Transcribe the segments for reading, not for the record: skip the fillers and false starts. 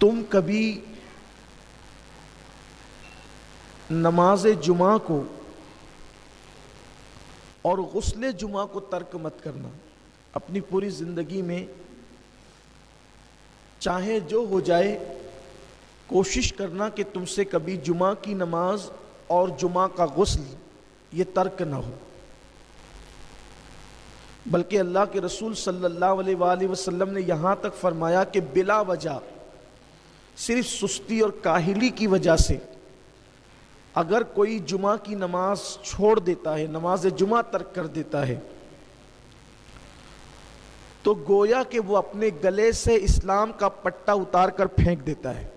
تم کبھی نماز جمعہ کو اور غسل جمعہ کو ترک مت کرنا. اپنی پوری زندگی میں چاہے جو ہو جائے کوشش کرنا کہ تم سے کبھی جمعہ کی نماز اور جمعہ کا غسل یہ ترک نہ ہو. بلکہ اللہ کے رسول صلی اللہ علیہ وآلہ وسلم نے یہاں تک فرمایا کہ بلا وجہ صرف سستی اور کاہلی کی وجہ سے اگر کوئی جمعہ کی نماز چھوڑ دیتا ہے، نماز جمعہ ترک کر دیتا ہے، تو گویا کہ وہ اپنے گلے سے اسلام کا پٹا اتار کر پھینک دیتا ہے.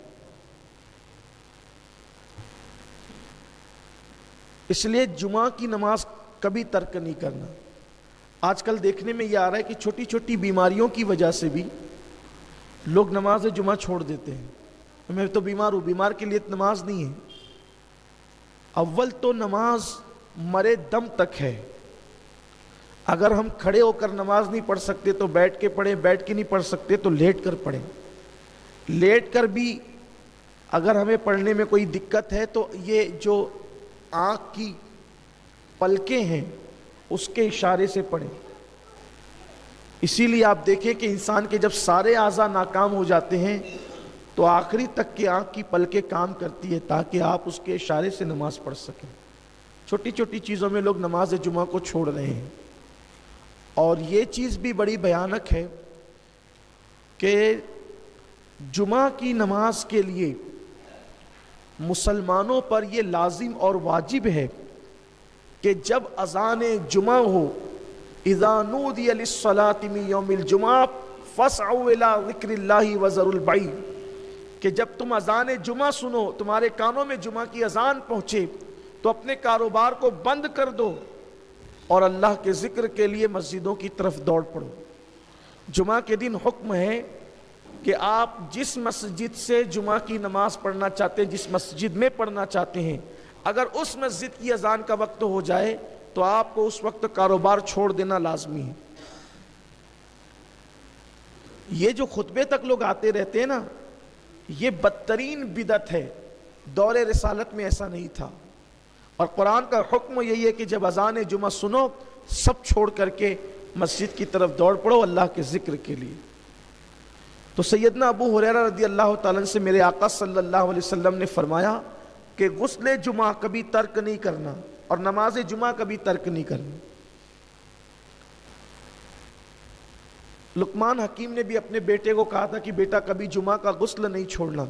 اس لیے جمعہ کی نماز کبھی ترک نہیں کرنا. آج کل دیکھنے میں یہ آ رہا ہے کہ چھوٹی چھوٹی بیماریوں کی وجہ سے بھی لوگ نماز جمعہ چھوڑ دیتے ہیں. میں تو بیمار ہوں، بیمار کے لیے نماز نہیں ہے. اول تو نماز مرے دم تک ہے. اگر ہم کھڑے ہو کر نماز نہیں پڑھ سکتے تو بیٹھ کے پڑھیں، بیٹھ کے نہیں پڑھ سکتے تو لیٹ کر پڑھیں. لیٹ کر بھی اگر ہمیں پڑھنے میں کوئی دقت ہے تو یہ جو آنکھ کی پلکیں ہیں اس کے اشارے سے پڑھیں. اسی لیے آپ دیکھیں کہ انسان کے جب سارے اعضاء ناکام ہو جاتے ہیں تو آخری تک کی آنکھ کی پلکیں کام کرتی ہے تاکہ آپ اس کے اشارے سے نماز پڑھ سکیں. چھوٹی چھوٹی چیزوں میں لوگ نماز جمعہ کو چھوڑ رہے ہیں. اور یہ چیز بھی بڑی بھیانک ہے کہ جمعہ کی نماز کے لیے مسلمانوں پر یہ لازم اور واجب ہے کہ جب اذان جمعہ ہو، اذا نودی للصلاۃ من یوم الجمعہ فاسعوا الی ذکر اللہ وذروا البیع، کہ جب تم اذان جمعہ سنو، تمہارے کانوں میں جمعہ کی اذان پہنچے تو اپنے کاروبار کو بند کر دو اور اللہ کے ذکر کے لیے مسجدوں کی طرف دوڑ پڑو. جمعہ کے دن حکم ہے کہ آپ جس مسجد سے جمعہ کی نماز پڑھنا چاہتے ہیں، جس مسجد میں پڑھنا چاہتے ہیں، اگر اس مسجد کی اذان کا وقت ہو جائے تو آپ کو اس وقت کاروبار چھوڑ دینا لازمی ہے. یہ جو خطبے تک لوگ آتے رہتے ہیں نا، یہ بدترین بدعت ہے. دور رسالت میں ایسا نہیں تھا. اور قرآن کا حکم یہی ہے کہ جب اذان جمعہ سنو سب چھوڑ کر کے مسجد کی طرف دوڑ پڑو اللہ کے ذکر کے لیے. تو سیدنا ابو ہریرہ رضی اللہ تعالیٰ عنہ سے میرے آقا صلی اللہ علیہ وسلم نے فرمایا کہ غسل جمعہ کبھی ترک نہیں کرنا اور نماز جمعہ کبھی ترک نہیں کرنا. لقمان حکیم نے بھی اپنے بیٹے کو کہا تھا کہ بیٹا کبھی جمعہ کا غسل نہیں چھوڑنا.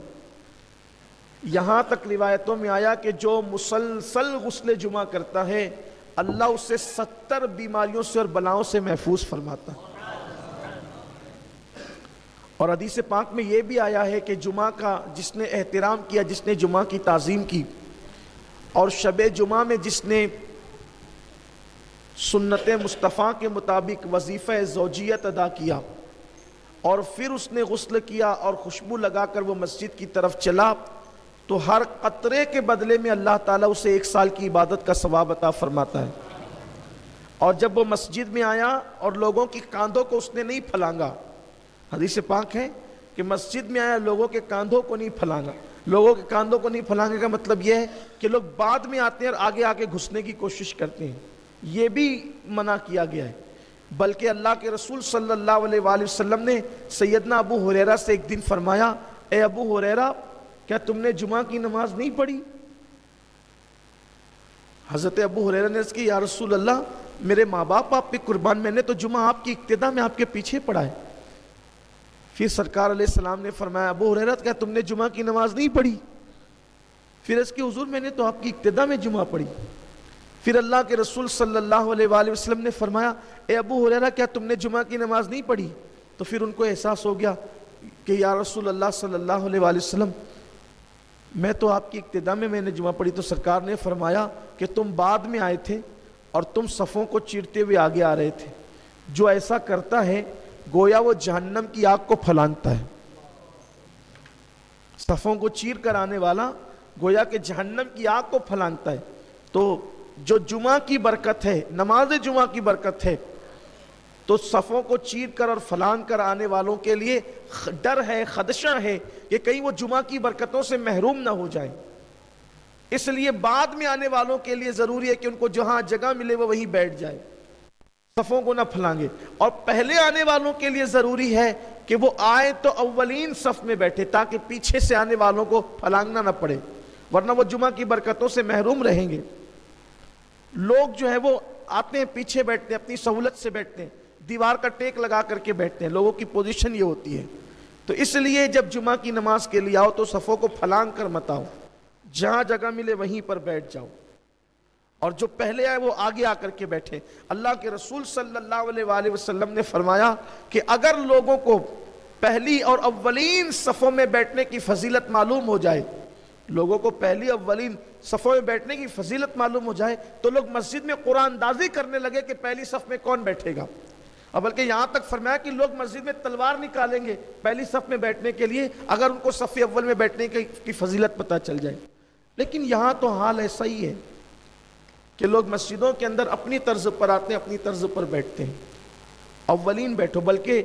یہاں تک روایتوں میں آیا کہ جو مسلسل غسل جمعہ کرتا ہے اللہ اسے 70 بیماریوں سے اور بلاؤں سے محفوظ فرماتا ہے. اور حدیث پاک میں یہ بھی آیا ہے کہ جمعہ کا جس نے احترام کیا، جس نے جمعہ کی تعظیم کی اور شب جمعہ میں جس نے سنت مصطفیٰ کے مطابق وظیفہ زوجیت ادا کیا اور پھر اس نے غسل کیا اور خوشبو لگا کر وہ مسجد کی طرف چلا تو ہر قطرے کے بدلے میں اللہ تعالیٰ اسے 1 سال کی عبادت کا ثواب عطا فرماتا ہے. اور جب وہ مسجد میں آیا اور لوگوں کی کاندھوں کو اس نے نہیں پھلانگا، حدیث پاک ہے کہ مسجد میں آیا لوگوں کے کاندھوں کو نہیں پھلانگا. لوگوں کے کاندھوں کو نہیں پھلانگے کا مطلب یہ ہے کہ لوگ بعد میں آتے ہیں اور آگے آگے گھسنے کی کوشش کرتے ہیں. یہ بھی منع کیا گیا ہے. بلکہ اللہ کے رسول صلی اللہ علیہ وآلہ وسلم نے سیدنا ابو ہریرہ سے ایک دن فرمایا، اے ابو ہریرہ کیا تم نے جمعہ کی نماز نہیں پڑھی؟ حضرت ابو ہریرہ نے عرض کی یا رسول اللہ میرے ماں باپ آپ پہ قربان، میں نے تو جمعہ آپ کی اقتداء میں آپ کے پیچھے پڑھا ہے. پھر سرکار علیہ السلام نے فرمایا ابو ہریرہ کیا تم نے جمعہ کی نماز نہیں پڑھی؟ پھر اس کی حضور میں نے تو آپ کی اقتداء میں جمعہ پڑھی. پھر اللہ کے رسول صلی اللہ علیہ وآلہ وسلم نے فرمایا اے ابو ہریرہ کیا تم نے جمعہ کی نماز نہیں پڑھی؟ تو پھر ان کو احساس ہو گیا کہ یا رسول اللہ صلی اللہ علیہ وآلہ وسلم میں تو آپ کی اقتداء میں نے جمعہ پڑھی. تو سرکار نے فرمایا کہ تم بعد میں آئے تھے اور تم صفوں کو چیرتے ہوئے آگے آ رہے تھے. جو ایسا کرتا ہے گویا وہ جہنم کی آگ کو پھلانگتا ہے. صفوں کو چیر کر آنے والا گویا کہ جہنم کی آگ کو پھلانگتا ہے. تو جو جمعہ کی برکت ہے، نماز جمعہ کی برکت ہے، تو صفوں کو چیر کر اور پھلانگ کر آنے والوں کے لیے ڈر ہے، خدشہ ہے کہ کہیں وہ جمعہ کی برکتوں سے محروم نہ ہو جائیں. اس لیے بعد میں آنے والوں کے لیے ضروری ہے کہ ان کو جہاں جگہ ملے وہ وہیں بیٹھ جائے، صفوں کو نہ پھلانگے. اور پہلے آنے والوں کے لیے ضروری ہے کہ وہ آئے تو اولین صف میں بیٹھے تاکہ پیچھے سے آنے والوں کو پھلانگنا نہ پڑے، ورنہ وہ جمعہ کی برکتوں سے محروم رہیں گے. لوگ جو ہے وہ آتے ہیں پیچھے بیٹھتے ہیں، اپنی سہولت سے بیٹھتے ہیں، دیوار کا ٹیک لگا کر کے بیٹھتے ہیں. لوگوں کی پوزیشن یہ ہوتی ہے. تو اس لیے جب جمعہ کی نماز کے لیے آؤ تو صفوں کو پھلانگ کر مت آؤ، جہاں جگہ ملے وہیں پر بیٹھ جاؤ. اور جو پہلے آئے وہ آگے آ کر کے بیٹھے. اللہ کے رسول صلی اللہ علیہ وآلہ وسلم نے فرمایا کہ اگر لوگوں کو پہلی اور اولین صفوں میں بیٹھنے کی فضیلت معلوم ہو جائے، لوگوں کو پہلی اولین صفوں میں بیٹھنے کی فضیلت معلوم ہو جائے تو لوگ مسجد میں قرآن اندازی کرنے لگے کہ پہلی صف میں کون بیٹھے گا. اور بلکہ یہاں تک فرمایا کہ لوگ مسجد میں تلوار نکالیں گے پہلی صف میں بیٹھنے کے لیے اگر ان کو صف اول میں بیٹھنے کی فضیلت پتہ چل جائے. لیکن یہاں تو حال ایسا ہی ہے کہ لوگ مسجدوں کے اندر اپنی طرز پر آتے ہیں، اپنی طرز پر بیٹھتے ہیں. اولین بیٹھو. بلکہ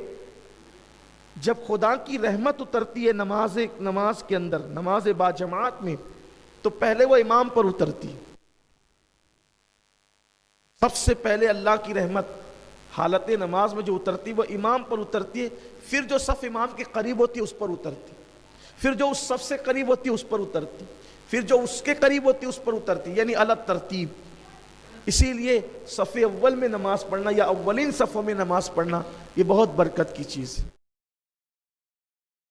جب خدا کی رحمت اترتی ہے نماز کے اندر، نماز با جماعت میں، تو پہلے وہ امام پر اترتی. سب سے پہلے اللہ کی رحمت حالت نماز میں جو اترتی وہ امام پر اترتی ہے. پھر جو صف امام کے قریب ہوتی ہے اس پر اترتی، پھر جو اس صف سے قریب ہوتی ہے اس پر اترتی، پھر جو اس کے قریب ہوتی ہے اس پر اترتی، یعنی الگ ترتیب. اسی لیے صف اول میں نماز پڑھنا یا اولین صفوں میں نماز پڑھنا یہ بہت برکت کی چیز ہے.